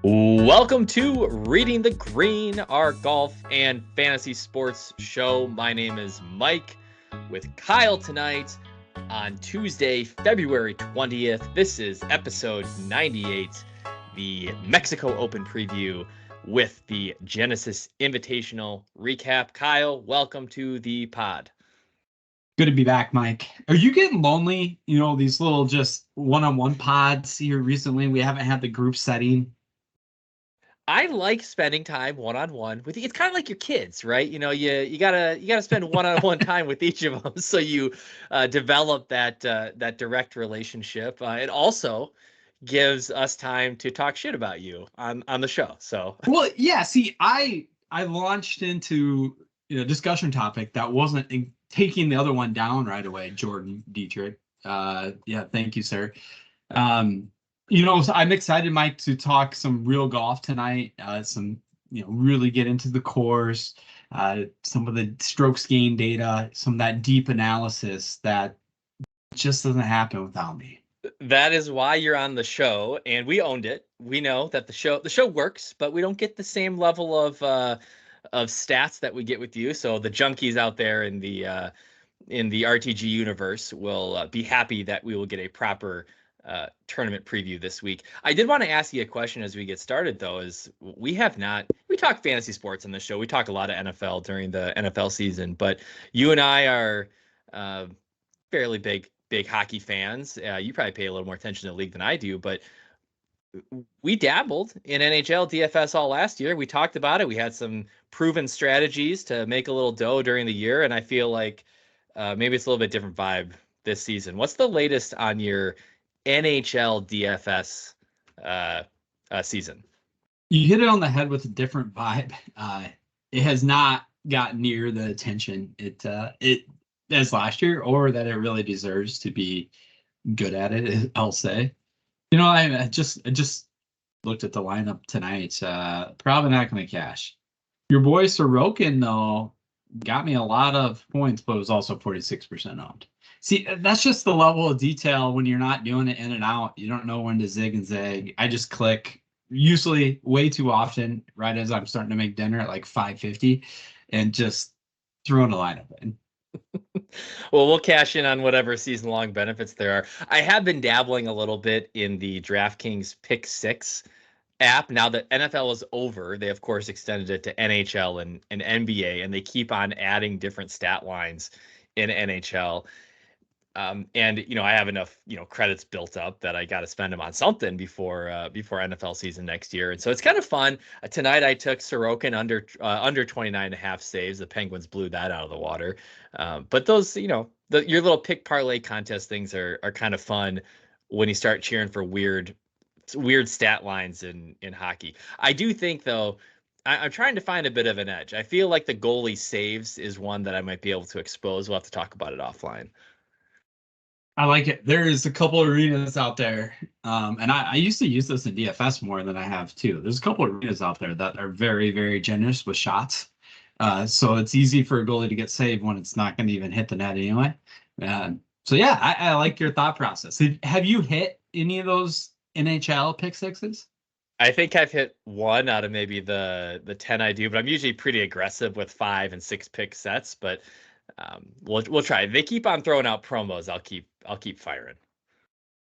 Welcome to Reading the Green, our golf and fantasy sports show. My name is Mike with Kyle tonight on Tuesday, February 20th. This is episode 98, the Mexico Open preview with the Genesis Invitational recap. Kyle, welcome to the pod. Good to be back, Mike. Are you getting lonely? These little just one-on-one pods here recently. We haven't had the group setting. I like spending time one-on-one with you. It's kind of like your kids, right? You gotta spend one-on-one time with each of them, so you develop that direct relationship. It also gives us time to talk shit about you on the show. So, Well, yeah. See, I launched into discussion topic that wasn't taking the other one down right away. Jordan Dietrich. Yeah, thank you, sir. So I'm excited, Mike, to talk some real golf tonight. Really get into the course, some of the strokes gain data, some of that deep analysis that just doesn't happen without me. that is why you're on the show, and we owned it. We know that the show works, but we don't get the same level of stats that we get with you. So the junkies out there in the RTG universe will be happy that we will get a proper tournament preview this week. I did want to ask you a question as we get started, though, is we talk fantasy sports on the show. We talk a lot of NFL during the NFL season, but you and I are fairly big hockey fans. You probably pay a little more attention to the league than I do, but we dabbled in NHL DFS all last year. We talked about it. We had some proven strategies to make a little dough during the year, and I feel like maybe it's a little bit different vibe this season. What's the latest on your NHL DFS season? You hit it on the head with a different vibe. It has not gotten near the attention it as last year, or that it really deserves to be good at it. I'll say. I just looked at the lineup tonight. Probably not going to cash. Your boy Sorokin, though, got me a lot of points, but was also 46% owned. See, that's just the level of detail when you're not doing it in and out. You don't know when to zig and zag. I just click, usually way too often, right as I'm starting to make dinner at like 5:50, and just throwing a lineup in. Well, we'll cash in on whatever season-long benefits there are. I have been dabbling a little bit in the DraftKings Pick 6 app. Now that NFL is over, they, of course, extended it to NHL and NBA, and they keep on adding different stat lines in NHL. And I have enough credits built up that I got to spend them on something before NFL season next year, and so it's kind of fun. Tonight I took Sorokin under 29.5 saves. The Penguins blew that out of the water, but those your little pick parlay contest things are kind of fun when you start cheering for weird stat lines in hockey. I do think, though, I'm trying to find a bit of an edge. I feel like the goalie saves is one that I might be able to expose. We'll have to talk about it offline. I like it. There is a couple arenas out there, and I used to use this in DFS more than I have too. There's a couple arenas out there that are very, very generous with shots, so it's easy for a goalie to get saved when it's not going to even hit the net anyway. So yeah, I like your thought process. Have you hit any of those NHL pick sixes? I think I've hit one out of maybe the 10 I do, but I'm usually pretty aggressive with 5 and 6 pick sets. But we'll try. They keep on throwing out promos. I'll keep firing.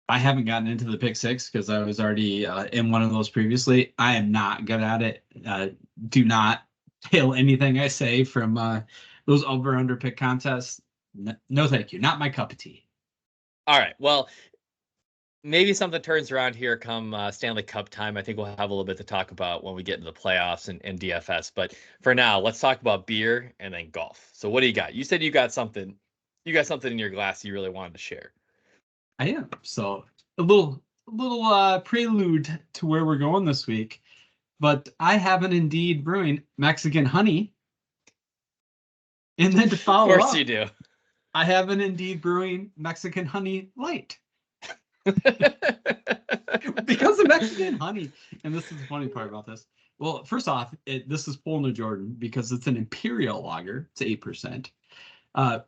I haven't gotten into the pick six because I was already in one of those previously. I am not good at it. Do not tail anything I say from those over under pick contests. No, thank you. Not my cup of tea. All right. Well, maybe something turns around here come Stanley Cup time. I think we'll have a little bit to talk about when we get into the playoffs and DFS. But for now, let's talk about beer and then golf. So what do you got? You said you got something in your glass you really wanted to share. I am. So a little prelude to where we're going this week. But I have an Indeed Brewing Mexican Honey. And then to follow up, of course you do. I have an Indeed Brewing Mexican Honey Light. Because of Mexican honey. And this is the funny part about this. Well, first off, this is Full No Jordan because it's an Imperial lager. It's 8%.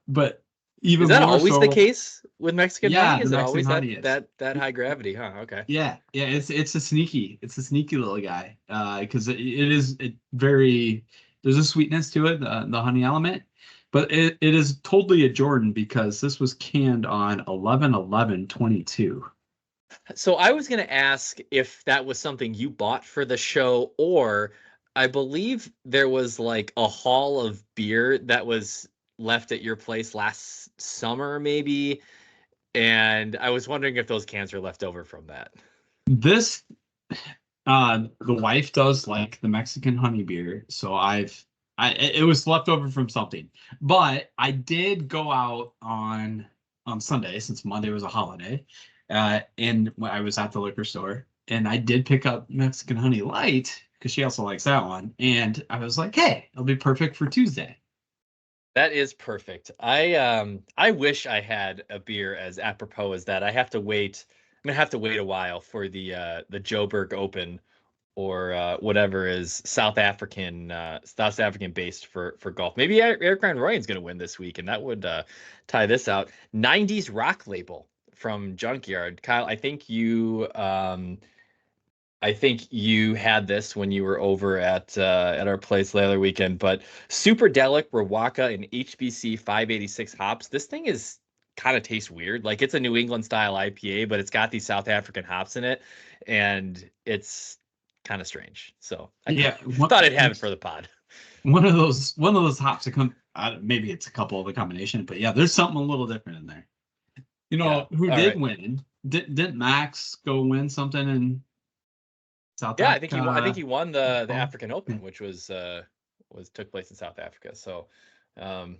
But Even Is that more always the so. case with Mexican Yeah, honey? the Is it Mexican always that honey is. that high gravity? Huh? Okay. Yeah, it's a sneaky little guy. Because it is very, there's a sweetness to it, the honey element, but it is totally a Jordan because this was canned on 11/11/22. So I was going to ask if that was something you bought for the show, or I believe there was like a haul of beer that was left at your place last summer, maybe. And I was wondering if those cans are left over from that. This the wife does like the Mexican honey beer, so it was left over from something. But I did go out on Sunday since Monday was a holiday, and when I was at the liquor store, and I did pick up Mexican Honey Light because she also likes that one, and I was like, hey, it'll be perfect for Tuesday. That is perfect. I wish I had a beer as apropos as that. I have to wait. I'm gonna have to wait a while for the Joburg Open or whatever is South African based for golf. Maybe Eric Van Rooyen's going to win this week, and that would tie this out. 90s rock label from Junkyard. Kyle, I think you had this when you were over at our place the other weekend. But Superdelic Rawaka and HBC 586 hops. This thing is kind of tastes weird. Like it's a New England style IPA, but it's got these South African hops in it, and it's kind of strange. So I Yeah, thought I'd have it for the pod. one of those hops that come. Maybe it's a couple of the combination, but yeah, there's something a little different in there. You Yeah. know who All did right. win? Didn't Max go win something in South Yeah, I think he won. I think Africa? he won the Oh, African yeah. Open, which was took place in South Africa. So who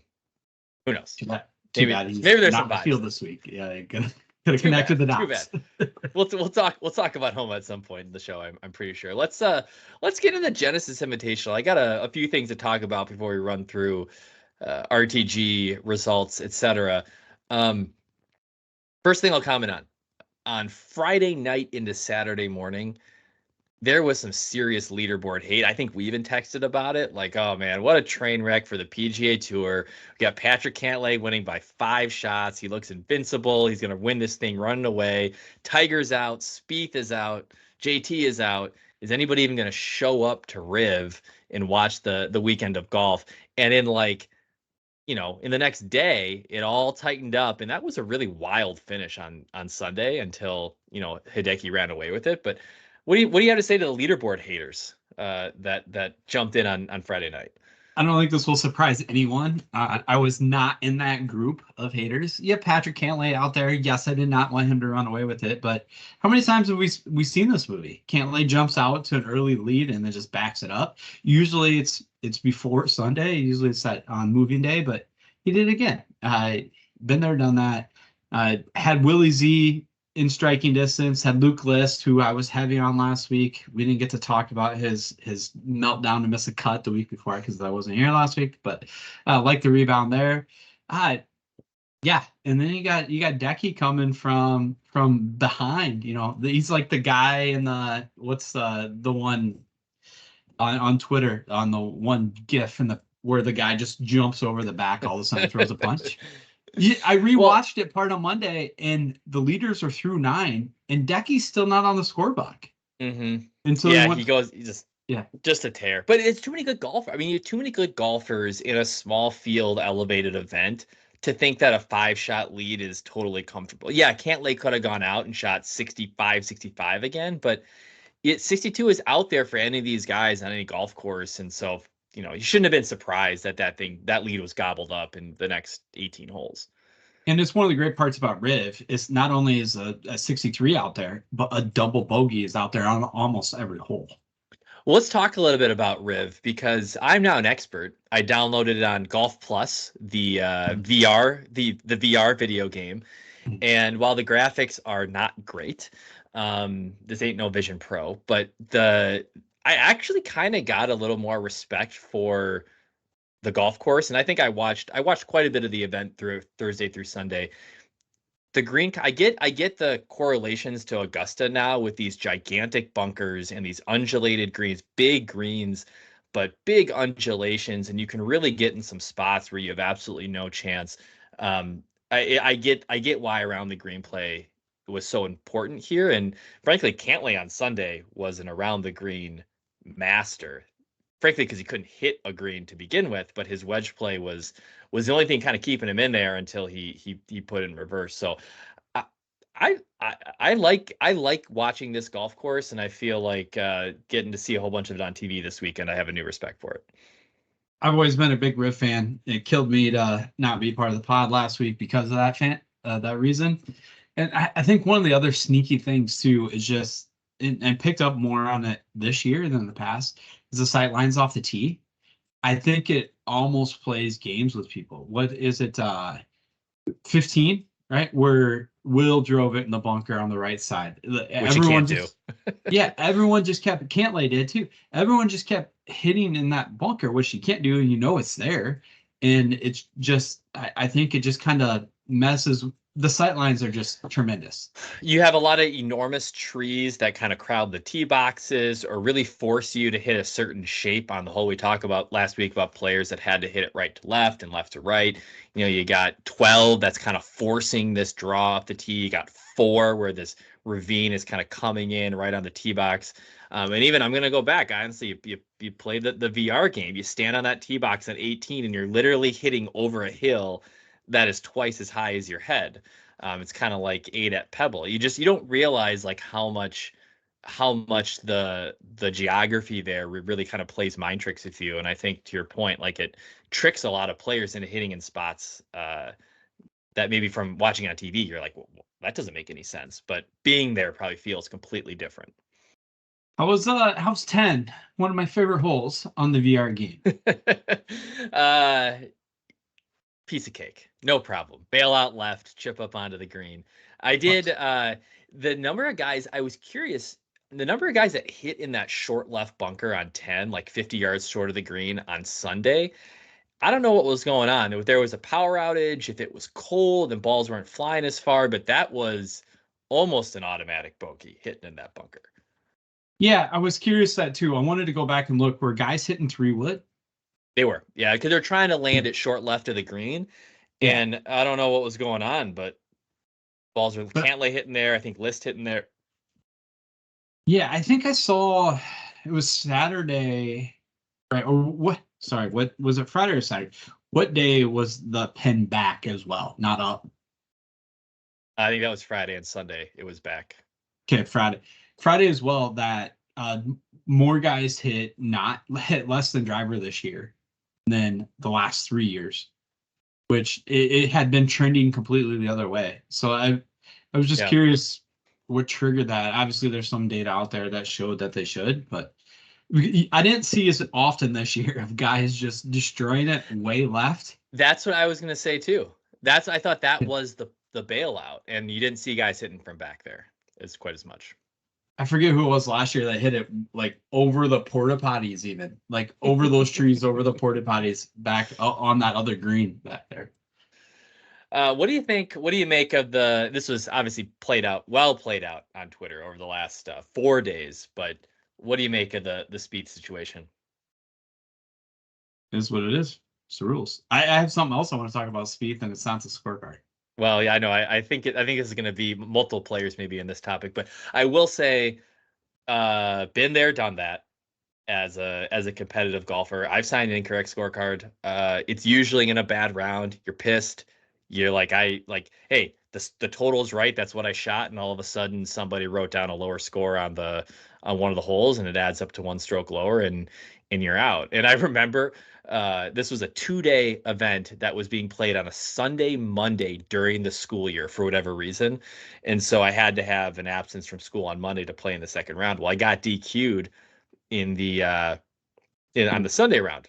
knows? Too bad he's Maybe there's not some in the vibes field there. this week. Yeah, could have Too connected bad. the Too bad. dots. We'll talk about home at some point in the show. I'm pretty sure. Let's get into Genesis Invitational. I got a few things to talk about before we run through RTG results, etc. Um, First thing I'll comment on Friday night into Saturday morning, there was some serious leaderboard hate. I think we even texted about it. Like, oh man, what a train wreck for the PGA Tour. We got Patrick Cantlay winning by 5 shots. He looks invincible. He's going to win this thing running away. Tiger's out. Spieth is out. JT is out. Is anybody even going to show up to Riv and watch the weekend of golf? And in in the next day, it all tightened up, and that was a really wild finish on Sunday until Hideki ran away with it. But what do you have to say to the leaderboard haters that jumped in on Friday night? I don't think this will surprise anyone. I was not in that group of haters. Yeah, Patrick Cantlay out there. Yes, I did not want him to run away with it. But how many times have we seen this movie? Cantlay jumps out to an early lead and then just backs it up. Usually it's before Sunday. Usually it's on moving day, but he did it again. Been there, done that. Had Willie Z in striking distance, had Luke List, who I was heavy on last week. We didn't get to talk about his meltdown to miss a cut the week before because I wasn't here last week, but like the rebound there. Yeah, and then you got Decky coming from behind. He's like the guy in the what's the one on Twitter on the one GIF and the where the guy just jumps over the back all of a sudden throws a punch. Yeah, I Well, rewatched it part on Monday, and the leaders are through 9, and Decky's still not on the scorebook until he yeah, went. he Yeah, just a tear. But it's too many good golfers. I mean, you have too many good golfers in a small field elevated event to think that a 5-shot lead is totally comfortable. Yeah, Cantlay could have gone out and shot 65, 65 again, but 62 is out there for any of these guys on any golf course. And so, you shouldn't have been surprised that that lead was gobbled up in the next 18 holes. and it's one of the great parts about Riv is not only is a 63 out there, but a double bogey is out there on almost every hole. Well, let's talk a little bit about Riv because I'm now an expert. I downloaded it on Golf Plus, the VR, the VR video game. And while the graphics are not great, this ain't no Vision Pro, but I actually kind of got a little more respect for the golf course, and I think I watched quite a bit of the event through Thursday through Sunday. The green, I get the correlations to Augusta now with these gigantic bunkers and these undulated greens, big greens, but big undulations, and you can really get in some spots where you have absolutely no chance. I get why around the green play was so important here, and frankly, Cantlay on Sunday was an around the green master. Frankly, because he couldn't hit a green to begin with, but his wedge play was the only thing kind of keeping him in there until he put in reverse. So I I like watching this golf course, and I feel like getting to see a whole bunch of it on TV this weekend. I have a new respect for it. I've always been a big Riv fan. It killed me to not be part of the pod last week because of that reason. And I think one of the other sneaky things too is just, and picked up more on it this year than the past, is the sight lines off the tee. I think it almost plays games with people. What is it? 15, right? Where Will drove it in the bunker on the right side. Which you can't do. Yeah, everyone just kept, Cantlay did too. Everyone just kept hitting in that bunker, which you can't do, and you know it's there. And it's just, I think it just kind of messes. The sight lines are just tremendous. You have a lot of enormous trees that kind of crowd the tee boxes or really force you to hit a certain shape on the hole. We talked about last week about players that had to hit it right to left and left to right. You know, you got 12 that's kind of forcing this draw off the tee. You got 4 where this ravine is kind of coming in right on the tee box. And even I'm going to go back. Honestly, you play the VR game. You stand on that tee box at 18 and you're literally hitting over a hill that is twice as high as your head. It's kind of like 8 at Pebble. You don't realize like how much the geography there really kind of plays mind tricks with you. And I think to your point, like it tricks a lot of players into hitting in spots that maybe from watching on TV, you're like, well, that doesn't make any sense. But being there probably feels completely different. How's 10? One of my favorite holes on the VR game. Piece of cake, no problem. Bail out left, chip up onto the green. I did the number of guys, I was curious, the number of guys that hit in that short left bunker on 10, like 50 yards short of the green on Sunday. I don't know what was going on. If there was a power outage, if it was cold and balls weren't flying as far, but that was almost an automatic bogey hitting in that bunker. Yeah, I was curious that too. I wanted to go back and look. Were guys hitting 3-wood? They were, yeah, because they're trying to land it short left of the green, and I don't know what was going on, but balls were Cantlay hitting there. I think List hitting there. Yeah, I think I saw it was Saturday, right? Or what? Sorry, what was it? Friday or Saturday? What day was the pin back as well, not up? I think that was Friday and Sunday. It was back. Okay, Friday as well. That more guys hit less than driver this year than the last 3 years, which it had been trending completely the other way. So I was just curious what triggered that. Obviously, there's some data out there that showed that they should, but I didn't see as often this year of guys just destroying it way left. That's what I was going to say too. I thought that was the bailout, and you didn't see guys hitting from back there as quite as much. I forget who it was last year that hit it like over the porta potties, even like over those trees, over the porta potties back on that other green back there. What do you think? What do you make of this was obviously played out on Twitter over the last 4 days, but what do you make of the Spieth situation? It is what it is. It's the rules. I have something else I want to talk about Spieth, and it's not the scorecard. Well, yeah, I know. I think this is going to be multiple players maybe in this topic, but I will say, been there, done that. As a competitive golfer, I've signed an incorrect scorecard. It's usually in a bad round. You're pissed. You're like, hey, the total's right. That's what I shot, and all of a sudden somebody wrote down a lower score on one of the holes, and it adds up to 1 stroke lower, and you're out. And I remember this was a 2-day event that was being played on a Sunday, Monday during the school year for whatever reason. And so I had to have an absence from school on Monday to play in the second round. Well, I got DQ'd on the Sunday round.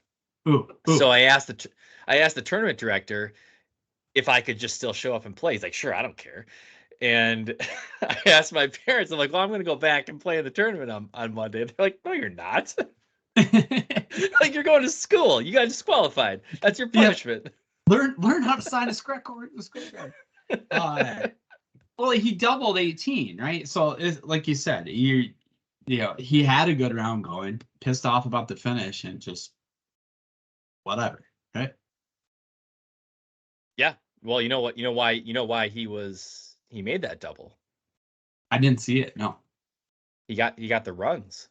Ooh. So I asked the tournament director if I could just still show up and play. He's like, sure, I don't care. And I asked my parents, I'm like, well, I'm going to go back and play in the tournament on Monday. They're like, no, you're not. Like, you're going to school. You got disqualified. That's your punishment. Yeah. Learn how to sign a scorecard. Well, he doubled 18, right? So, like you said, he had a good round going, pissed off about the finish, and just whatever, right? Yeah, Well, you know what? You know why he made that double. I didn't see it. No, He got the runs.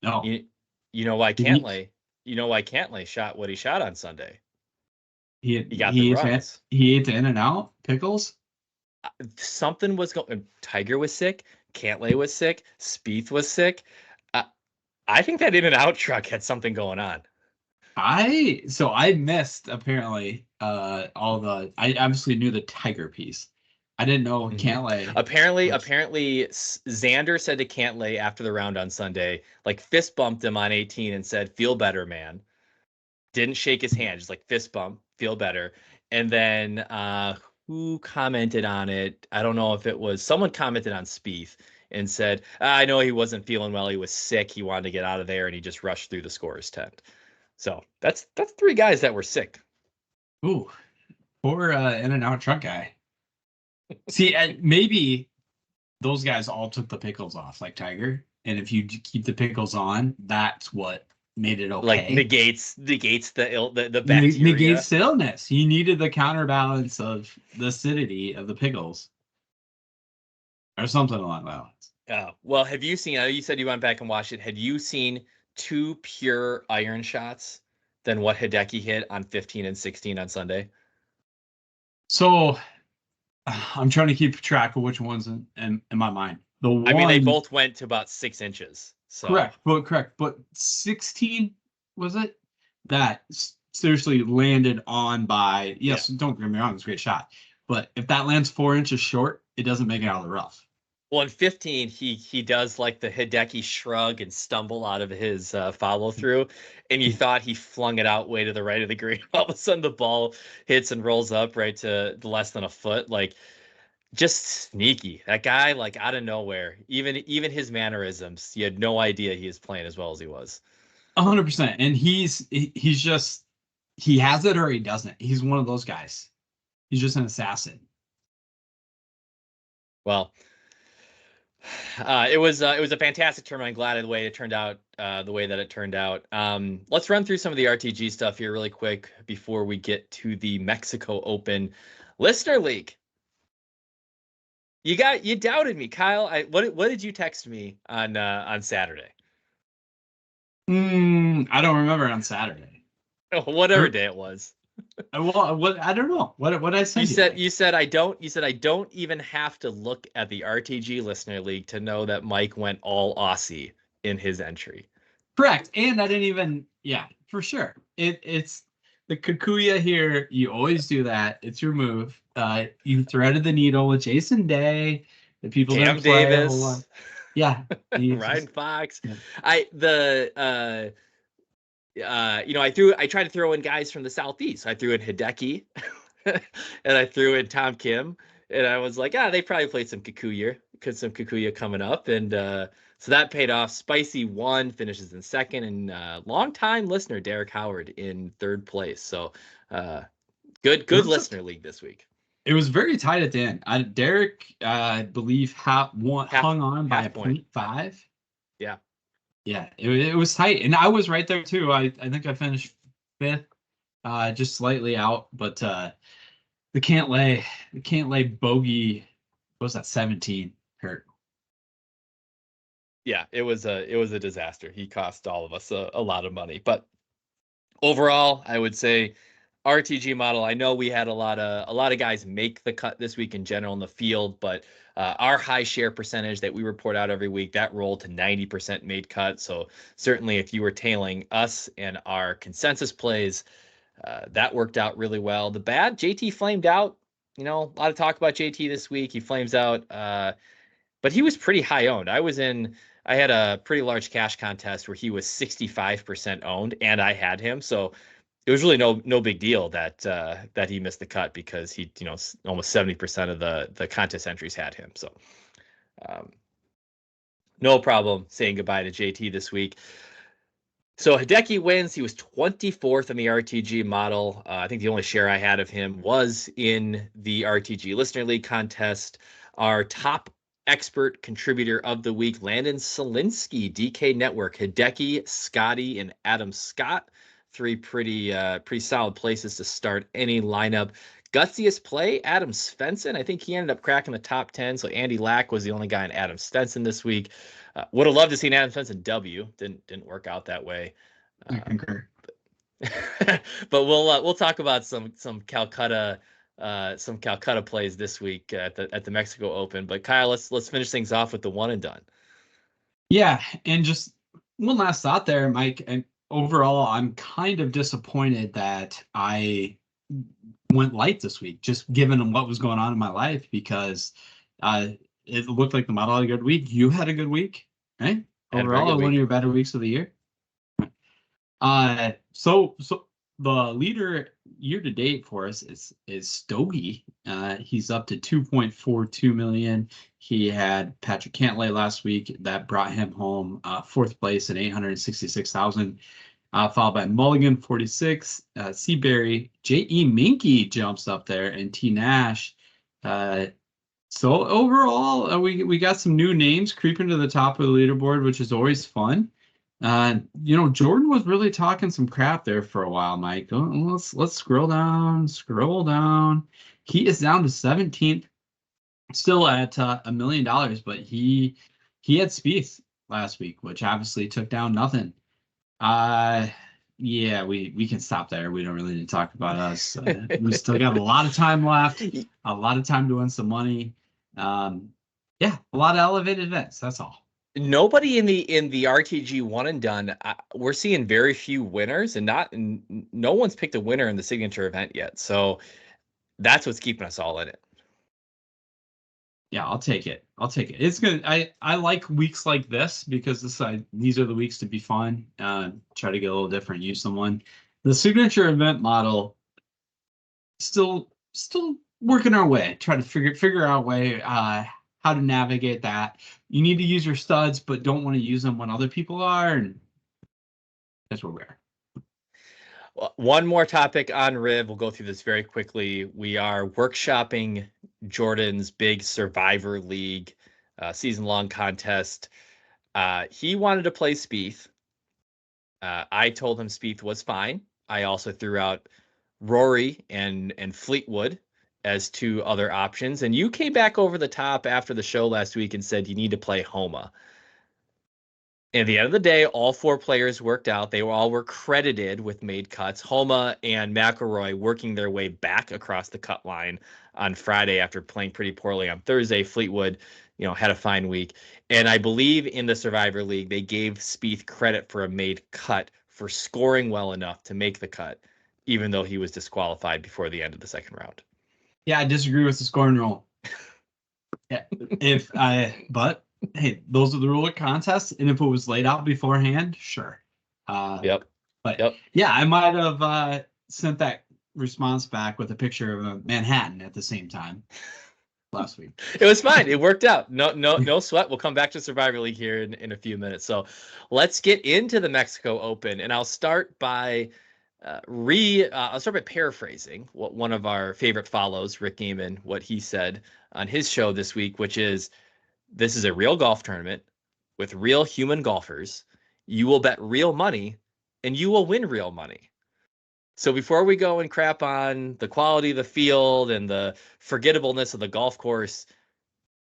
no. You you know why Did he? Cantlay? You know why Cantlay shot what he shot on Sunday? He He got the runs. he ate the In and Out pickles. Something was going. Tiger was sick. Cantlay was sick. Spieth was sick. I, I think that In-N-Out truck had something going on. I missed apparently I obviously knew the Tiger piece. I didn't know Mhm. Cantlay. Apparently, Xander said to Cantlay after the round on Sunday, like fist bumped him on 18 and said, "Feel better, man." Didn't shake his hand, just like fist bump, feel better. And then who commented on it? I don't know if it was someone commented on Spieth and said, "I know he wasn't feeling well. He was sick. He wanted to get out of there, and he just rushed through the scorer's tent." So that's three guys that were sick. Ooh, poor In and Out truck guy. See, maybe those guys all took the pickles off, like Tiger. And if you keep the pickles on, that's what made it Like okay. negates the bacteria. Negates illness. He needed the counterbalance of the acidity of the pickles, or something along that lines. Well, have you seen? I know you said you went back and watched it. Had you seen two pure iron shots than what Hideki hit on 15 and 16 on Sunday? So I'm trying to keep track of which ones in my mind. The I mean, they one both went to about 6 inches. So correct, but 16 was it that seriously landed on by? Yes, don't get me wrong, it's a great shot, but if that lands 4 inches short, it doesn't make it out of the rough. well, in 15, he does like the Hideki shrug and stumble out of his follow through, and you thought he flung it out way to the right of the green. All of a sudden, the ball hits and rolls up right to less than a foot. Like just sneaky. That guy, like out of nowhere. Even his mannerisms, you had no idea he was playing as well as he was. 100%, and he's just he has it or he doesn't. He's one of those guys. He's just an assassin. Well, it was a fantastic tournament. I'm glad of the way it turned out, the way that it turned out. Let's run through some of the RTG stuff here really quick before we get to the Mexico Open Listener League. You doubted me, Kyle. What did you text me on Saturday? I don't remember it on Saturday. Whatever day it was. Well, what I don't know. What I sent You said I don't even have to look at the RTG Listener League to know that Mike went all Aussie in his entry. Correct. And I didn't even, yeah, for sure. It's the Kikuya here. You always do that. It's your move. You threaded the needle with Jason Day. The people Cam didn't play Davis. a whole lot. Yeah. Ryan Fox. Yeah. I tried to throw in guys from the Southeast. I threw in Hideki and I threw in Tom Kim. And I was like, they probably played some Kikuya coming up. And so that paid off. Spicy won, finishes in second, and longtime listener Derek Howard in third place. So good listener league this week. It was very tight at the end. Derek, I believe, hung on by a 0.5. Yeah. Yeah, it was tight. And I was right there too. I think I finished fifth, just slightly out. But the Cantlay bogey, what was that, 17 hurt. Yeah, it was a disaster. He cost all of us a lot of money. But overall, I would say RTG model. I know we had a lot of guys make the cut this week in general in the field, but our high share percentage that we report out every week, that rolled to 90% made cut. So certainly if you were tailing us and our consensus plays, that worked out really well. The bad, JT flamed out. A lot of talk about JT this week. He flames out, but he was pretty high owned. I had a pretty large cash contest where he was 65% owned, and I had him. So it was really no big deal that he missed the cut because he, almost 70% of the contest entries had him. So no problem saying goodbye to JT this week. So Hideki wins. He was 24th in the RTG model. I think the only share I had of him was in the RTG Listener League contest. Our top expert contributor of the week, Landon Solinsky, DK Network, Hideki, Scotty, and Adam Scott. Three pretty solid places to start any lineup. Gutsiest play, Adam Svensson. I think he ended up cracking the top 10. So Andy Lack was the only guy in Adam Svensson this week. Would have loved to see Adam Svensson W. Didn't work out that way. I concur. But we'll talk about some Calcutta plays this week at the Mexico Open. But Kyle, let's finish things off with the one and done. Yeah, and just one last thought there, Mike. And overall, I'm kind of disappointed that I went light this week, just given what was going on in my life, because it looked like the model had a good week. You had a good week, right? Overall, one of your better weeks of the year. So the leader year to date for us is Stogie. He's up to 2.42 million. He had Patrick Cantlay last week that brought him home fourth place at 866,000. Followed by Mulligan 46, Seabury, J.E. Minky jumps up there, and T. Nash. So overall, we got some new names creeping to the top of the leaderboard, which is always fun. Jordan was really talking some crap there for a while, Mike. Let's scroll down. He is down to 17th, still at $1 million, but he had Spieth last week, which obviously took down nothing. Yeah, we can stop there. We don't really need to talk about us. We still got a lot of time left, a lot of time to win some money. Yeah, a lot of elevated events. That's all. Nobody in the RTG one and done. We're seeing very few winners, and no one's picked a winner in the signature event yet. So that's what's keeping us all in it. Yeah, I'll take it. It's good. I like weeks like this because these are the weeks to be fun. Try to get a little different, use someone. The signature event model still working our way. Try to figure out a way how to navigate that. You need to use your studs, but don't want to use them when other people are, and that's where we are. One more topic on Riv. We'll go through this very quickly. We are workshopping Jordan's big Survivor League season-long contest. He wanted to play Spieth. I told him Spieth was fine. I also threw out Rory and Fleetwood as two other options. And you came back over the top after the show last week and said you need to play Homa. At the end of the day, all four players worked out. They all were credited with made cuts. Homa and McIlroy working their way back across the cut line on Friday after playing pretty poorly on Thursday. Fleetwood, had a fine week. And I believe in the Survivor League, they gave Spieth credit for a made cut for scoring well enough to make the cut, even though he was disqualified before the end of the second round. Yeah, I disagree with the scoring rule. Yeah, but hey, those are the rule of contests, and if it was laid out beforehand, sure. Yep. Yeah, I might have sent that response back with a picture of a Manhattan at the same time last week. It was fine. It worked out. No sweat. We'll come back to Survivor League here in a few minutes. So let's get into the Mexico Open, and I'll start by paraphrasing what one of our favorite follows, Rick Gaiman, what he said on his show this week, which is, this is a real golf tournament with real human golfers. You will bet real money and you will win real money. So before we go and crap on the quality of the field and the forgettableness of the golf course,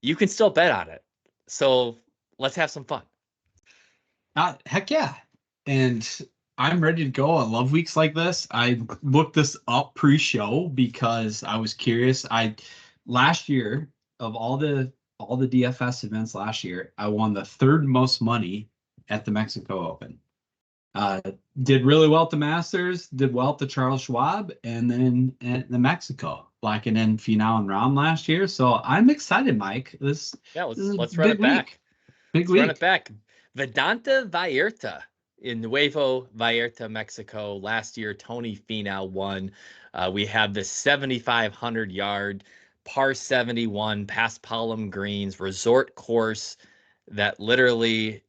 you can still bet on it. So let's have some fun. Heck yeah. And I'm ready to go. I love weeks like this. I looked this up pre-show because I was curious. Last year, of all the DFS events last year, I won the third most money at the Mexico Open. Did really well at the Masters, did well at the Charles Schwab, and then at the Mexico, locking in Finau and Rahm last year. So I'm excited, Mike. Let's run it back. Big week. Run it back. Vedanta Vallarta in Nuevo Vallarta, Mexico. Last year, Tony Finau won. We have the 7,500 yard par 71 past Palm Greens resort course that literally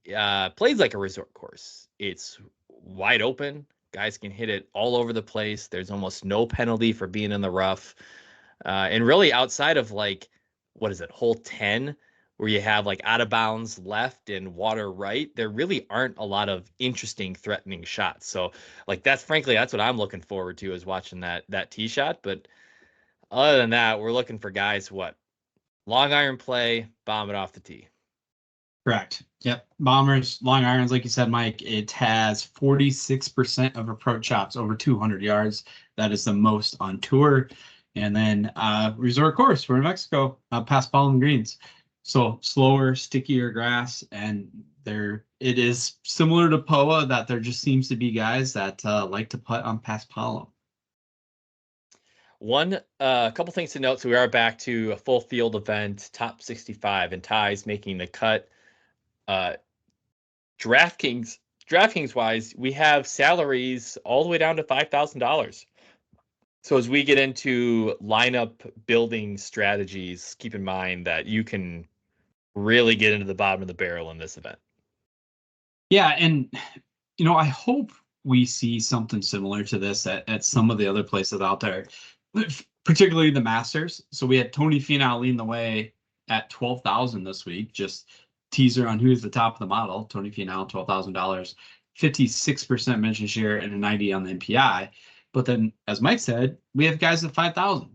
plays like a resort course. It's wide open. Guys can hit it all over the place. There's almost no penalty for being in the rough. And really outside of hole 10, where you have out of bounds left and water right, there really aren't a lot of interesting, threatening shots. So that's what I'm looking forward to, is watching that tee shot. But Other than that, we're looking for guys, long iron play, bomb it off the tee. Correct. Yep. Bombers, long irons, like you said, Mike, it has 46% of approach shots over 200 yards. That is the most on tour. And then resort course, we're in Mexico, past Ballin Greens. So slower, stickier grass. And it is similar to POA that there just seems to be guys that like to putt on Paspalum. A couple things to note. So we are back to a full field event, top 65, and Ty's making the cut. DraftKings wise, we have salaries all the way down to $5,000. So as we get into lineup building strategies, keep in mind that you can really get into the bottom of the barrel in this event. Yeah, and I hope we see something similar to this at some of the other places out there, particularly the Masters. So we had Tony Finau leading the way at 12,000 this week. Just teaser on who's the top of the model. Tony Finau, $12,000, 56% mention share, and a 90 on the MPI. But then, as Mike said, we have guys at 5,000.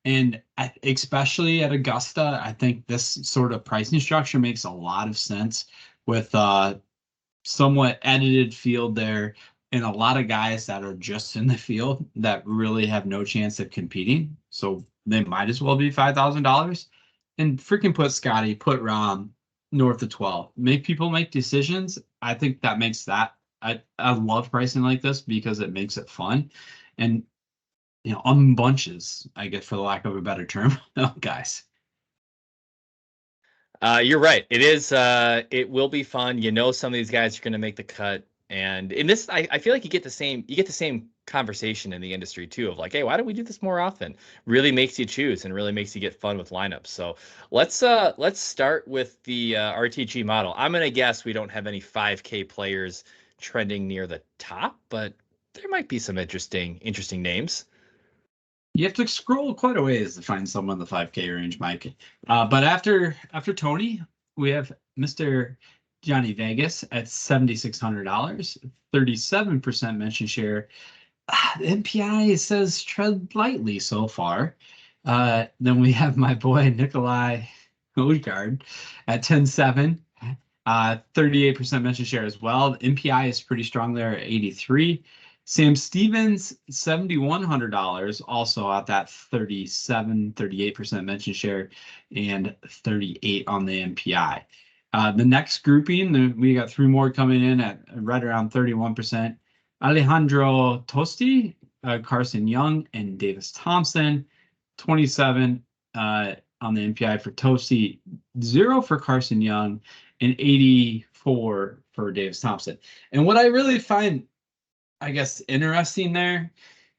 And especially at Augusta, I think this sort of pricing structure makes a lot of sense with somewhat edited field there and a lot of guys that are just in the field that really have no chance of competing. So they might as well be $5,000. And freaking put Scotty, put Rahm north of 12. Make people make decisions. I think that makes that. I love pricing like this because it makes it fun. And on bunches, I guess, for the lack of a better term, guys. You're right. It is. It will be fun. Some of these guys are going to make the cut, and in this, I feel like you get the same conversation in the industry too of like, hey, why don't we do this more often? Really makes you choose and really makes you get fun with lineups. So let's start with the RTG model. I'm gonna guess we don't have any 5K players trending near the top, but there might be some interesting names. You have to scroll quite a ways to find someone in the 5K range, Mike. But after Tony, we have Mr. Johnny Vegas at $7,600, 37% mention share. The MPI says tread lightly so far. Then we have my boy Nikolai Junkyard at 10.7, 38% mention share as well. The MPI is pretty strong there at 83. Sam Stevens, $7,100, also at that 38% mention share and 38 on the MPI. The next grouping, we got three more coming in at right around 31%. Alejandro Tosti, Carson Young, and Davis Thompson, 27 on the MPI for Tosti, 0 for Carson Young, and 84 for Davis Thompson. And what I really find, I guess, interesting there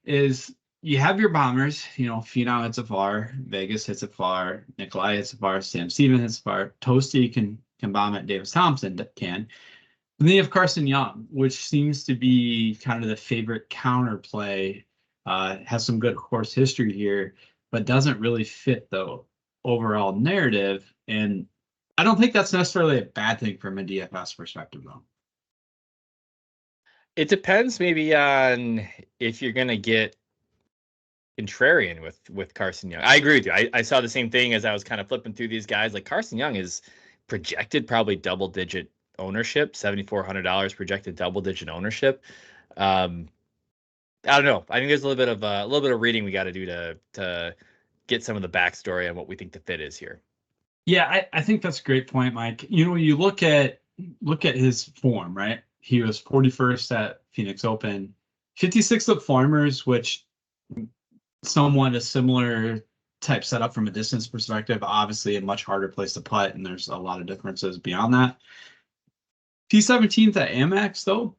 is you have your bombers, Finau hits a far, Vegas hits a far, Nikolai hits a far, Sam Stevens hits a far, Tosti can bomb it, Davis Thompson can. And then you have Carson Young, which seems to be kind of the favorite counterplay, has some good course history here, but doesn't really fit the overall narrative. And I don't think that's necessarily a bad thing from a DFS perspective, though. It depends maybe on if you're going to get contrarian with Carson Young. I agree with you. I saw the same thing as I was kind of flipping through these guys. Like Carson Young is projected probably double-digit ownership, $7,400 projected double-digit ownership. I don't know. I think there's a little bit of reading we got to do to get some of the backstory on what we think the fit is here. Yeah, I think that's a great point, Mike. You look at his form, right? He was 41st at Phoenix Open, 56th at Farmers, which somewhat a similar type setup from a distance perspective. Obviously, a much harder place to putt, and there's a lot of differences beyond that. P17th at Amex, though,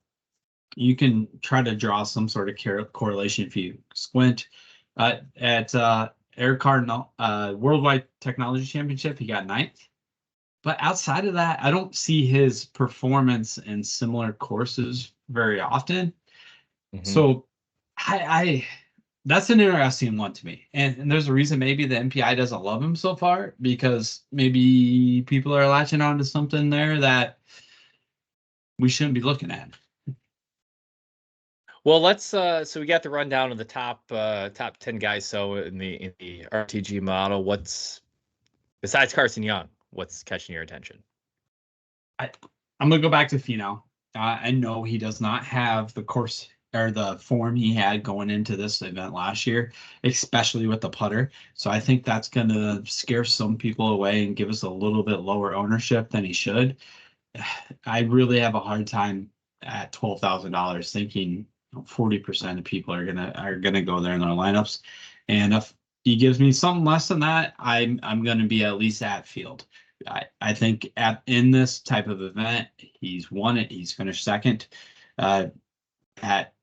you can try to draw some sort of correlation if you squint. At Air Cardinal Worldwide Technology Championship, he got 9th. But outside of that, I don't see his performance in similar courses very often. Mm-hmm. So I that's an interesting one to me. And there's a reason maybe the MPI doesn't love him so far, because maybe people are latching on to something there that we shouldn't be looking at. Well, let's so we got the rundown of the top 10 guys. So in the RTG model, what's besides Carson Young, what's catching your attention? I'm gonna go back to Finau. I know he does not have the course or the form he had going into this event last year, especially with the putter. So I think that's gonna scare some people away and give us a little bit lower ownership than he should. I really have a hard time at $12,000 thinking 40% of people are gonna go there in their lineups. And if he gives me something less than that, I'm gonna be at least at field. I think in this type of event, he's won it. He's finished second at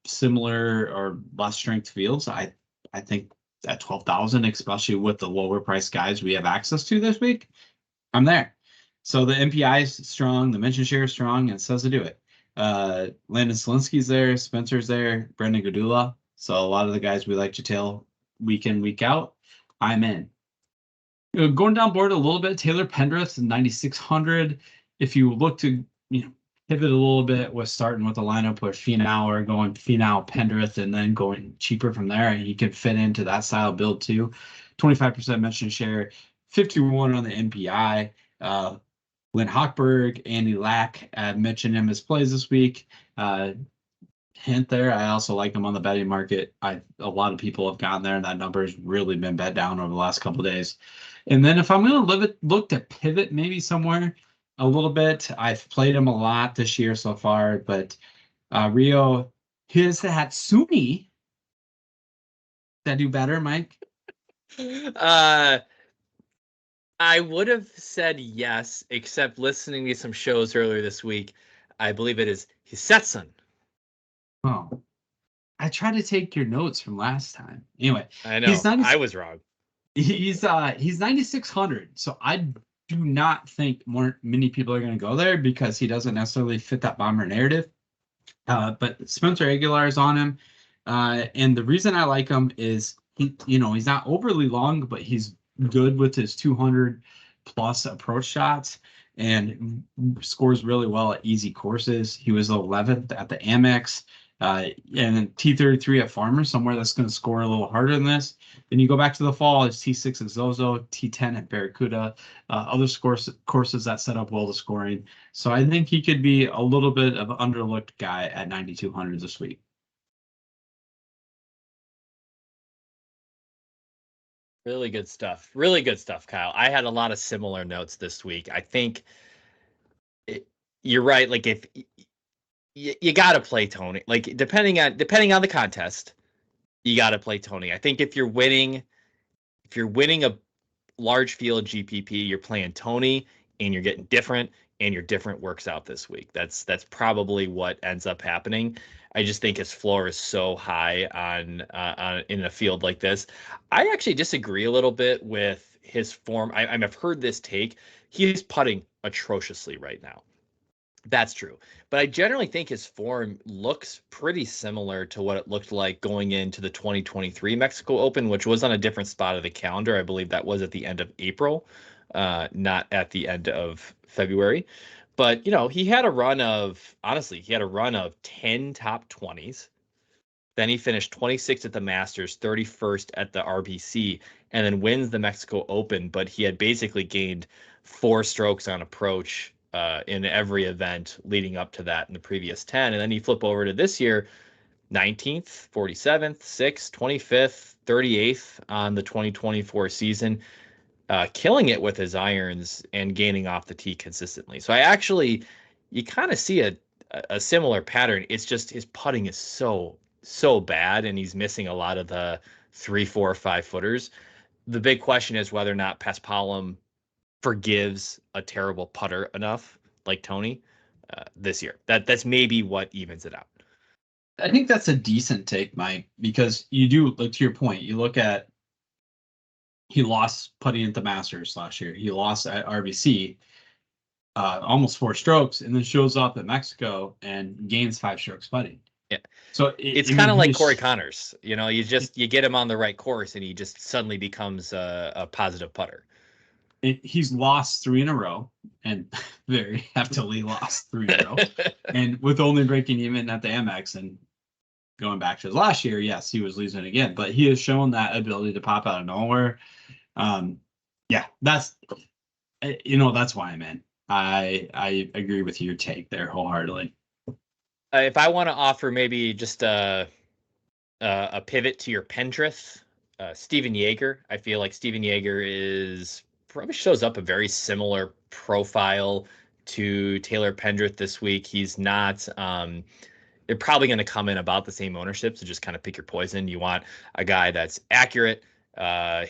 similar or less strength fields. I think at 12,000, especially with the lower price guys we have access to this week, I'm there. So the MPI is strong, the mention share is strong, and it says to do it. Landon Selinsky's there, Spencer's there, Brendan Gadula. So a lot of the guys we like to tail week in, week out, I'm in. Going down board a little bit, Taylor Pendrith 9,600. If you look to pivot a little bit with starting with a lineup with Finau or going Finau, Pendrith, and then going cheaper from there, and he can fit into that style build too. 25% mention share, 51 on the MPI. Lynn Hochberg, Andy Lack, mentioned him as plays this week. Hint there, I also like him on the betting market. A lot of people have gotten there, and that number has really been bet down over the last couple of days. And then if I'm going to look to pivot maybe somewhere a little bit, I've played him a lot this year so far, but Rio, his Hatsumi. That do better, Mike? I would have said yes, except listening to some shows earlier this week. I believe it is Hisetsun. Oh, I tried to take your notes from last time. Anyway, I know I was wrong. He's 9,600. So I do not think many people are going to go there because he doesn't necessarily fit that bomber narrative. But Spencer Aguilar is on him, and the reason I like him is he's not overly long, but he's good with his 200 plus approach shots and scores really well at easy courses. He was 11th at the Amex. And then T33 at Farmers, somewhere that's going to score a little harder than this. Then you go back to the fall, it's T6 at Zozo, T10 at Barracuda, other courses that set up well to scoring. So I think he could be a little bit of an underlooked guy at 9,200 this week. Really good stuff. Really good stuff, Kyle. I had a lot of similar notes this week. I think you're right. Like if you got to play Tony, like depending on the contest, you got to play Tony. I think if you're winning a large field GPP, you're playing Tony and you're getting different, and your different works out this week. That's probably what ends up happening. I just think his floor is so high on in a field like this. I actually disagree a little bit with his form. I've heard this take. He's putting atrociously right now. That's true. But I generally think his form looks pretty similar to what it looked like going into the 2023 Mexico Open, which was on a different spot of the calendar. I believe that was at the end of April, not at the end of February. But, he had a run of 10 top 20s. Then he finished 26th at the Masters, 31st at the RBC, and then wins the Mexico Open. But he had basically gained 4 strokes on approach in every event leading up to that in the previous 10. And then you flip over to this year, 19th, 47th, 6th, 25th, 38th on the 2024 season, killing it with his irons and gaining off the tee consistently. So you kind of see a similar pattern. It's just his putting is so bad, and he's missing a lot of the 3, 4, 5 footers. The big question is whether or not Paspalum forgives a terrible putter enough like Tony this year. That's maybe what evens it out. I think that's a decent take, Mike, because you do, like, to your point, you look at he lost putting at the Masters last year. He lost at RBC, almost 4 strokes, and then shows up at Mexico and gains 5 strokes putting. Yeah. So it's kind of like Corey Connors. You get him on the right course and he just suddenly becomes a positive putter. He's lost 3 in a row, and very heftily lost 3 in a row, and with only breaking even at the Amex. And going back to his last year, yes, he was losing again, but he has shown that ability to pop out of nowhere. Yeah, that's that's why I'm in. I agree with your take there wholeheartedly. If I want to offer maybe just a pivot to your Pendrith, Steven Yeager. I feel like Steven Yeager probably shows up a very similar profile to Taylor Pendrith this week. He's not. They're probably going to come in about the same ownership, so just kind of pick your poison. You want a guy that's accurate,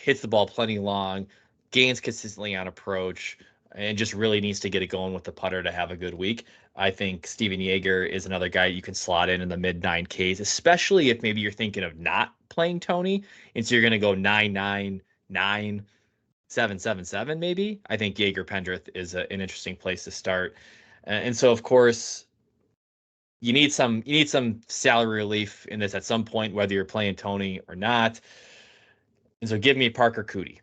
hits the ball plenty long, gains consistently on approach, and just really needs to get it going with the putter to have a good week. I think Steven Yeager is another guy you can slot in the mid 9Ks, especially if maybe you're thinking of not playing Tony, and so you're going to go 9-9-9. 7-7-7 maybe. I think Yeager Pendrith is an interesting place to start, and so of course you need some salary relief in this at some point, whether you're playing Tony or not. And so give me Parker Cootie.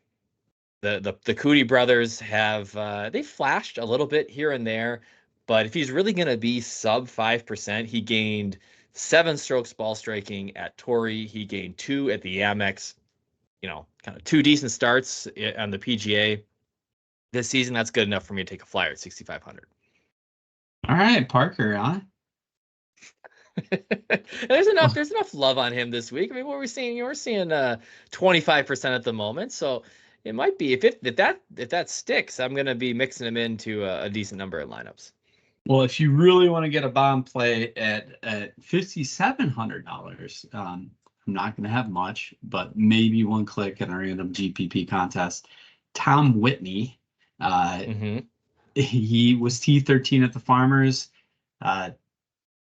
The Cootie brothers have they flashed a little bit here and there, but if he's really going to be sub 5%, he gained 7 strokes ball striking at Torrey. He gained 2 at the Amex. Kind of 2 decent starts on the PGA this season. That's good enough for me to take a flyer at 6,500. All right, Parker, huh? There's enough love on him this week. I mean, what we're seeing, we're seeing 25% at the moment. So it might be if that sticks, I'm going to be mixing him into a decent number of lineups. Well, if you really want to get a bomb play at $5,700, I'm not going to have much, but maybe one click in a random GPP contest. Tom Whitney, he was T13 at the Farmers.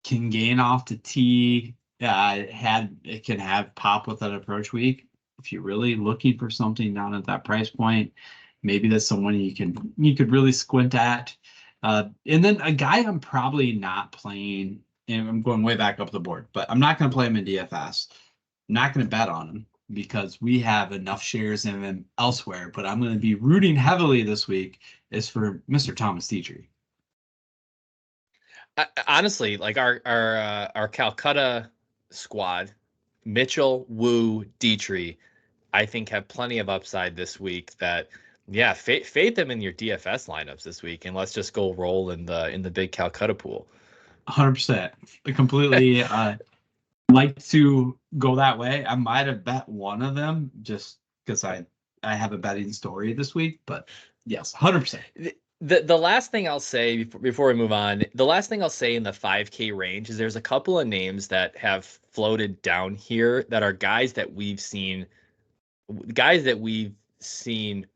Can gain off the tee. It can have pop with an approach week. If you're really looking for something down at that price point, maybe that's someone you could really squint at. And then a guy I'm probably not playing, and I'm going way back up the board, but I'm not going to play him in DFS. I'm not going to bet on him because we have enough shares in him elsewhere. But I'm going to be rooting heavily this week is for Mr. Thomas Dietrich. Honestly, like our Calcutta squad, Mitchell, Wu, Dietrich, I think have plenty of upside this week. That fade them in your DFS lineups this week, and let's just go roll in the big Calcutta pool. 100%, completely. Like to go that way. I might have bet one of them just because I have a betting story this week, but yes, 100%. The last thing I'll say before we move on, the last thing I'll say in the 5K range is there's a couple of names that have floated down here that are guys that we've seen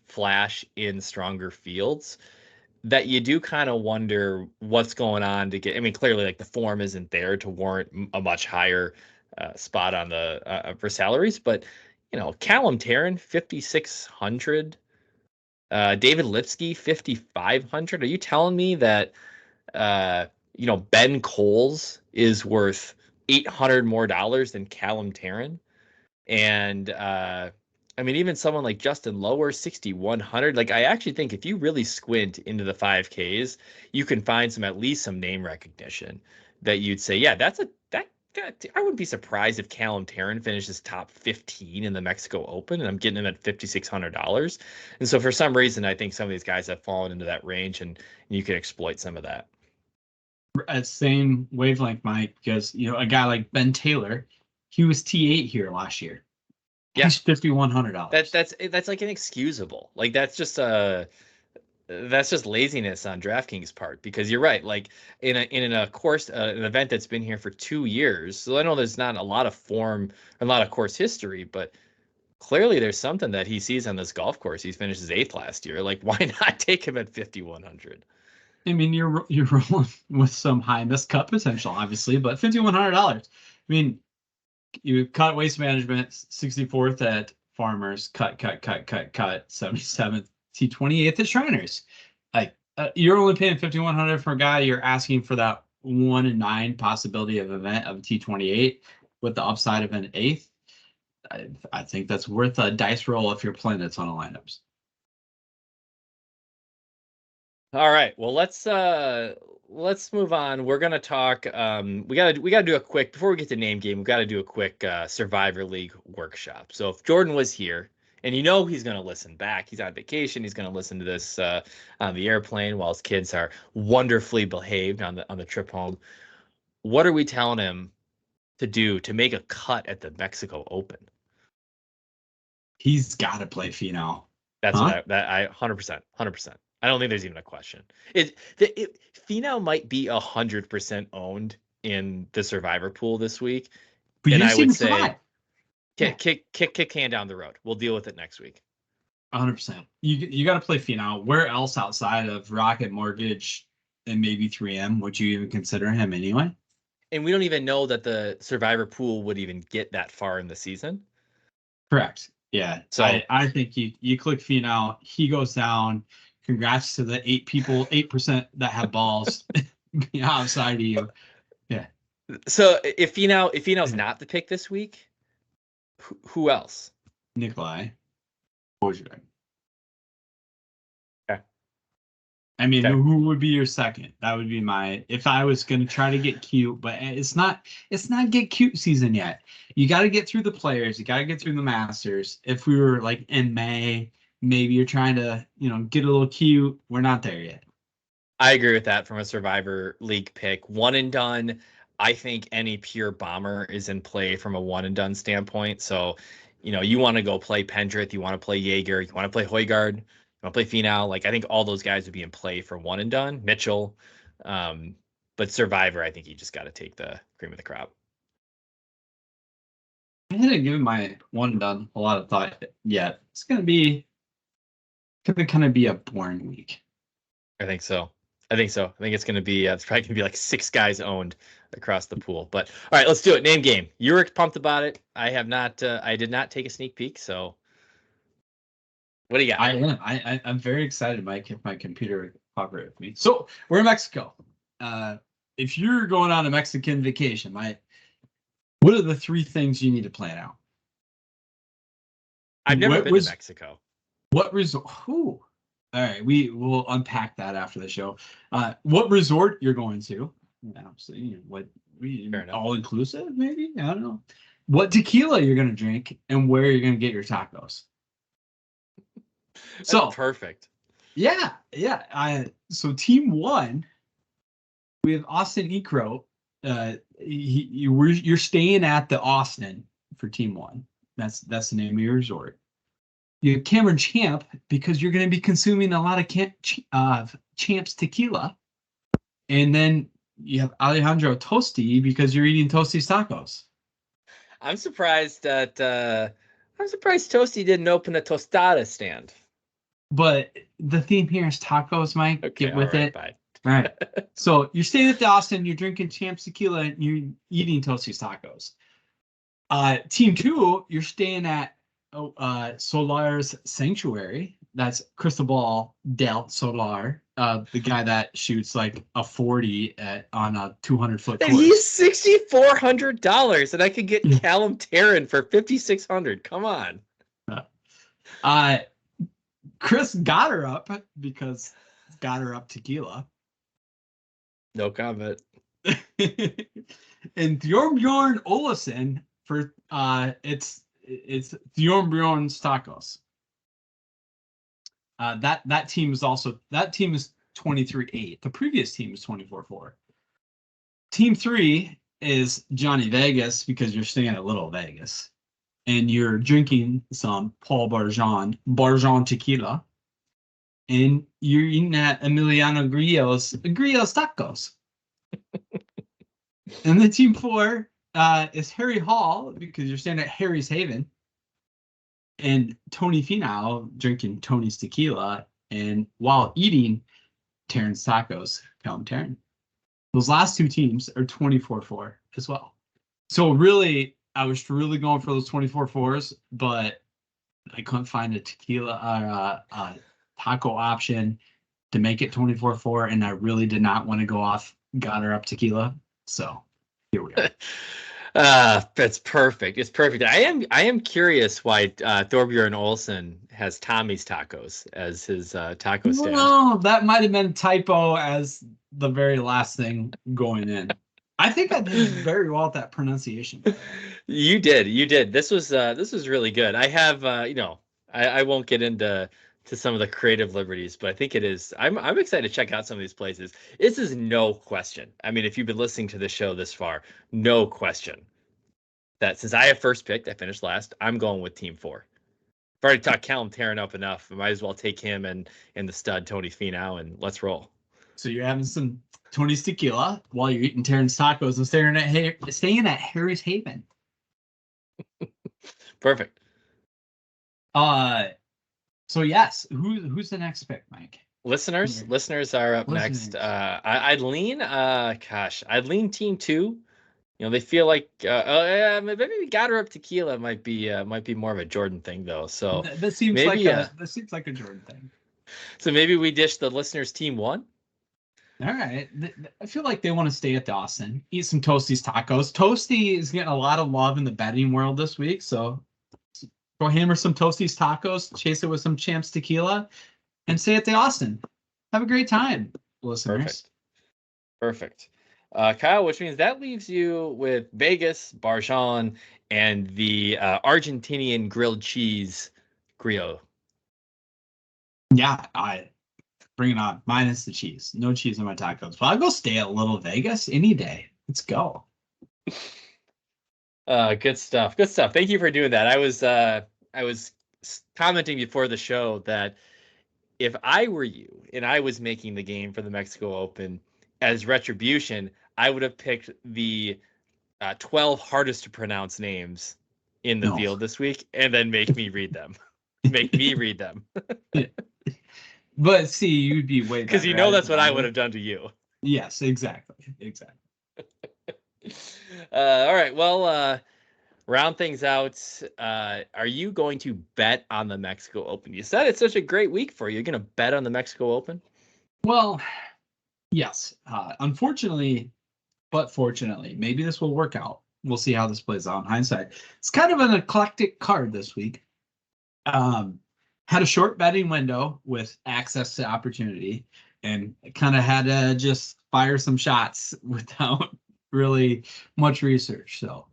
flash in stronger fields that you do kind of wonder what's going on to get. I mean, clearly, like the form isn't there to warrant a much higher spot on the for salaries, but Callum Tarrant 5,600. David Lipsky, 5,500. Are you telling me that Ben Coles is worth $800 more than Callum Tarrant? And I mean, even someone like Justin Lower, 6,100. Like, I actually think if you really squint into the 5Ks, you can find at least some name recognition that you'd say, yeah, I wouldn't be surprised if Callum Tarrant finishes top 15 in the Mexico Open, and I'm getting him at $5,600. And so for some reason, I think some of these guys have fallen into that range, and you can exploit some of that. Same wavelength, Mike, because a guy like Ben Taylor, he was T8 here last year. Yeah. He's $5,100. That's like inexcusable. Like that's just laziness on DraftKings part, because you're right. Like in a course, an event that's been here for 2 years. So I know there's not a lot of form, a lot of course history, but clearly there's something that he sees on this golf course. He finished his 8th last year. Like, why not take him at 5,100? I mean, you're rolling with some high miscut potential, obviously, but $5,100. I mean, you cut Waste Management, 64th at Farmers, cut 77th, T28th at Shriners. Like you're only paying $5,100 for a guy. You're asking for that 1 in 9 possibility of event of T28 with the upside of an 8th. I think that's worth a dice roll if you're playing a ton of lineups. All right. Well, let's let's move on. We're gonna talk. We gotta do a quick before we get to name game. We gotta do a quick Survivor League workshop. So if Jordan was here, and he's gonna listen back. He's on vacation. He's gonna listen to this on the airplane while his kids are wonderfully behaved on the trip home. What are we telling him to do to make a cut at the Mexico Open? He's got to play Finau. That's what I 100%. I don't think there's even a question. Finau might be 100% owned in the Survivor pool this week, But and you've I seen would him say survive. kick can down the road. We'll deal with it next week. 100%. You got to play Finau. Where else outside of Rocket Mortgage and maybe 3M would you even consider him anyway? And we don't even know that the Survivor pool would even get that far in the season. Correct. Yeah. So I think you click Finau, he goes down. Congrats to the 8% that have balls outside of you. Yeah. So if Finau's not the pick this week, who else? Nikolai. Wojcik. Okay. I mean, Okay. who would be your second? That would be if I was going to try to get cute, but it's not get cute season yet. You got to get through the players. You got to get through the Masters. If we were like in May, maybe you're trying to, get a little cute. We're not there yet. I agree with that from a Survivor League pick. One and done. I think any pure bomber is in play from a one and done standpoint. So, you want to go play Pendrith, you want to play Jaeger, you want to play Højgaard, you want to play Finau. Like, I think all those guys would be in play for one and done. Mitchell. But Survivor, I think you just got to take the cream of the crop. I hadn't given my one and done a lot of thought yet. It's going to kind of be a boring week. I think so. I think it's going to be, it's probably going to be like 6 guys owned across the pool. But all right, let's do it. Name game. You were pumped about it. I have not, I did not take a sneak peek. So what do you got? I am. I'm very excited, Mike, if my computer would cooperate with me. So we're in Mexico. If you're going on a Mexican vacation, Mike, what are the 3 things you need to plan out? I've never been to Mexico. What resort? All right, we will unpack that after the show. What resort you're going to? Obviously, all inclusive, maybe? I don't know. What tequila you're going to drink and where you're going to get your tacos. So perfect. Yeah. So team 1, we have Austin Ecro. You're staying at the Austin for team 1. That's the name of your resort. You have Cameron Champ because you're going to be consuming a lot of Champ's tequila, and then you have Alejandro Tosti because you're eating Tosti's tacos. I'm surprised Tosti didn't open a tostada stand. But the theme here is tacos, Mike. Okay, get with it. Bye. All right. So you're staying at the Austin, you're drinking Champ's tequila, and you're eating Tosti's tacos. Team 2, you're staying at Solar's Sanctuary. That's Cristobal del Solar, the guy that shoots like a 40 on a 200-foot course. He's $6,400, and I could get Callum Tarrant for $5,600. Come on. Chris got her up because got her up tequila. No comment. And Bjorn Olesen for it's Bjorn's tacos. That team is 23-8. The previous team is 24-4. Team 3 is Johnny Vegas because you're staying at Little Vegas and you're drinking some Paul Barjon tequila, and you're eating at Emiliano Grillo's tacos. And then team 4 is Harry Hall because you're staying at Harry's Haven, and Tony Finau drinking Tony's tequila, and while eating Taryn's tacos, Callum Tarrant. Those last 2 teams are 24-4 as well. So really, I was really going for those 24-4s, but I couldn't find a tequila or a taco option to make it 24-4, and I really did not want to go off got her up tequila. So here we are. That's perfect. It's perfect. I am curious why Thorbjorn Olsen has Tommy's Tacos as his taco stand. No, that might have been a typo as the very last thing going in. I think I did very well at that pronunciation. You did. This was really good. I have I won't get into some of the creative liberties, but I think it is. I'm excited to check out some of these places. This is no question. I mean, if you've been listening to the show this far, no question that since I have first picked, I finished last. I'm going with Team 4. I've already talked Callum tearing up enough. I might as well take him and the stud Tony Finau and let's roll. So you're having some Tony's tequila while you're eating Terrence tacos and staying at Harry's Haven. Perfect. So yes, who's the next pick, Mike? Listeners are up next. I'd lean Team 2. You know, they feel like maybe Gather Up Tequila might be more of a Jordan thing though. So that seems maybe, like a Jordan thing. So maybe we dish the listeners Team 1. All right. I feel like they want to stay at Dawson, eat some Toasty's tacos. Toasty is getting a lot of love in the betting world this week, so go hammer some Toasty's tacos, chase it with some Champs tequila, and stay at the Austin. Have a great time, listeners. Perfect. Kyle, which means that leaves you with Vegas, Barjon, and the Argentinian grilled cheese griot. Yeah, I bring it on. Minus the cheese. No cheese in my tacos. But I'll go stay at Little Vegas any day. Let's go. Good stuff. Good stuff. Thank you for doing that. I was commenting before the show that if I were you and I was making the game for the Mexico Open as retribution, I would have picked the 12 hardest to pronounce names in the field this week and then make me read them. Make me read them. But see, you'd be way because that's what I would have done to you. Yes, exactly. All right. Well, round things out. Are you going to bet on the Mexico Open? You said it's such a great week for you. You're going to bet on the Mexico Open? Well, yes. Unfortunately, but fortunately, maybe this will work out. We'll see how this plays out in hindsight. It's kind of an eclectic card this week. Had a short betting window with access to opportunity and kind of had to just fire some shots without really much research. So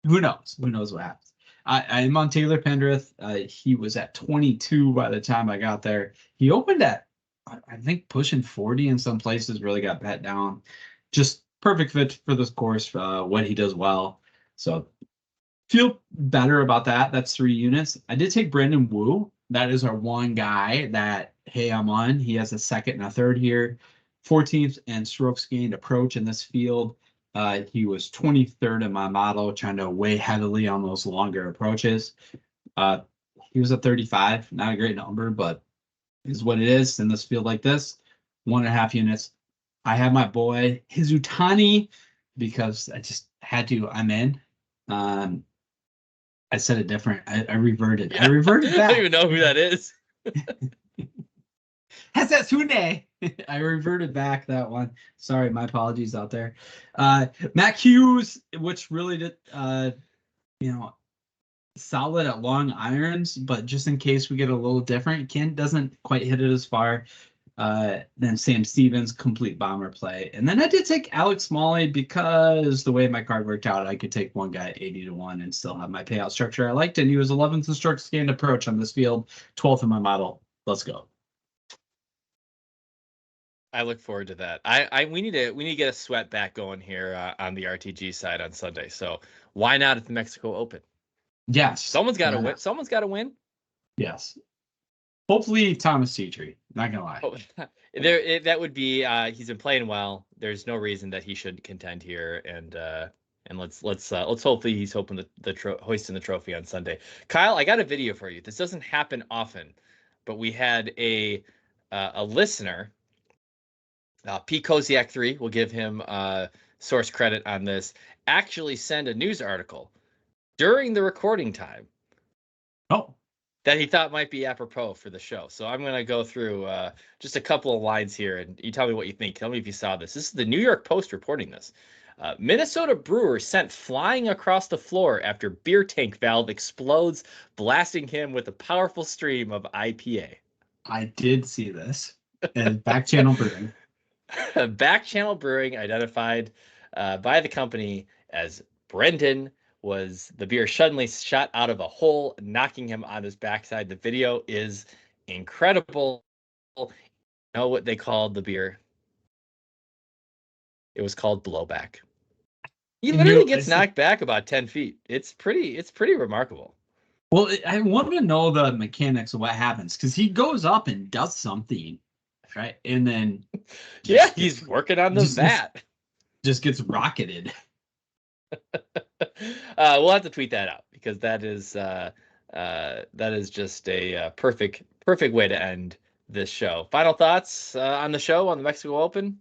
who knows? Who knows what happens? I'm on Taylor Pendrith. He was at 22 by the time I got there. He opened at, I think, pushing 40 in some places, really got bet down. Just perfect fit for this course, what he does well. So feel better about that. That's 3 units. I did take Brandon Wu. That is our one guy that, hey, I'm on. He has a second and a third here. 14th and strokes gained approach in this field. He was 23rd in my model, trying to weigh heavily on those longer approaches. He was at 35. Not a great number, but is what it is in this field like this. 1.5 units. I have my boy Hizutani because I just had to. I'm in. I said it different. I reverted. Yeah. I reverted back. I don't even know who that is. Hasatsune. I reverted back that one. Sorry, my apologies out there. Matt Hughes, which really did, solid at long irons, but just in case we get a little different, Ken doesn't quite hit it as far. Then Sam Stevens, complete bomber play. And then I did take Alex Smalley because the way my card worked out, I could take one guy at 80-1 and still have my payout structure I liked. And he was 11th in strokes gained approach on this field, 12th in my model. Let's go. I look forward to that. We need to get a sweat back going here on the RTG side on Sunday. So why not at the Mexico Open? Yes. Someone's got to win. Someone's got to win. Yes. Hopefully Thomas Seymour. Not gonna lie. That would be. He's been playing well. There's no reason that he should contend here, and let's hopefully he's hoisting the trophy on Sunday. Kyle, I got a video for you. This doesn't happen often, but we had a listener, P Koziak 3. We'll give him source credit on this. Actually, send a news article during the recording time. Oh. That he thought might be apropos for the show. So I'm going to go through just a couple of lines here, and you tell me what you think. Tell me if you saw this. This is the New York Post reporting this. Minnesota brewer sent flying across the floor after beer tank valve explodes, blasting him with a powerful stream of IPA. I did see this. Back channel brewing. Back channel brewing identified by the company as Brendan was the beer suddenly shot out of a hole, knocking him on his backside. The video is incredible. You know what they called the beer? It was called Blowback. He literally gets knocked back about 10 feet. It's pretty remarkable. Well, I want to know the mechanics of what happens, because he goes up and does something, right? And then he's working on the vat. Just gets rocketed. We'll have to tweet that out, because that is just a perfect way to end this show. Final thoughts on the show, on the Mexico Open?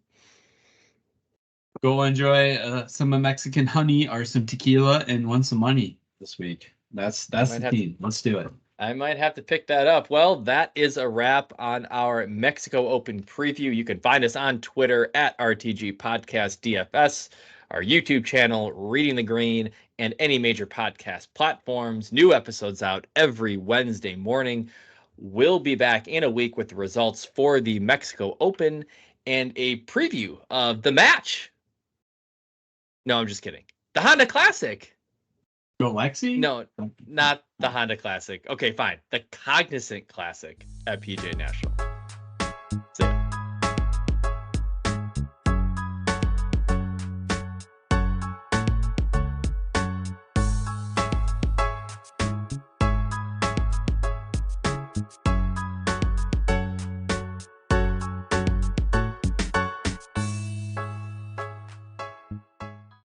Go enjoy some Mexican honey or some tequila and win some money this week. That's the team. Let's do it. I might have to pick that up. Well, that is a wrap on our Mexico Open preview. You can find us on Twitter at RTG Podcast DFS, our YouTube channel, Reading the Green, and any major podcast platforms. New episodes out every Wednesday morning. We'll be back in a week with the results for the Mexico Open and a preview of the match. No, I'm just kidding. The Honda Classic. Go Lexi? No, not the Honda Classic. Okay, fine. The Cognizant Classic at PGA National. See ya.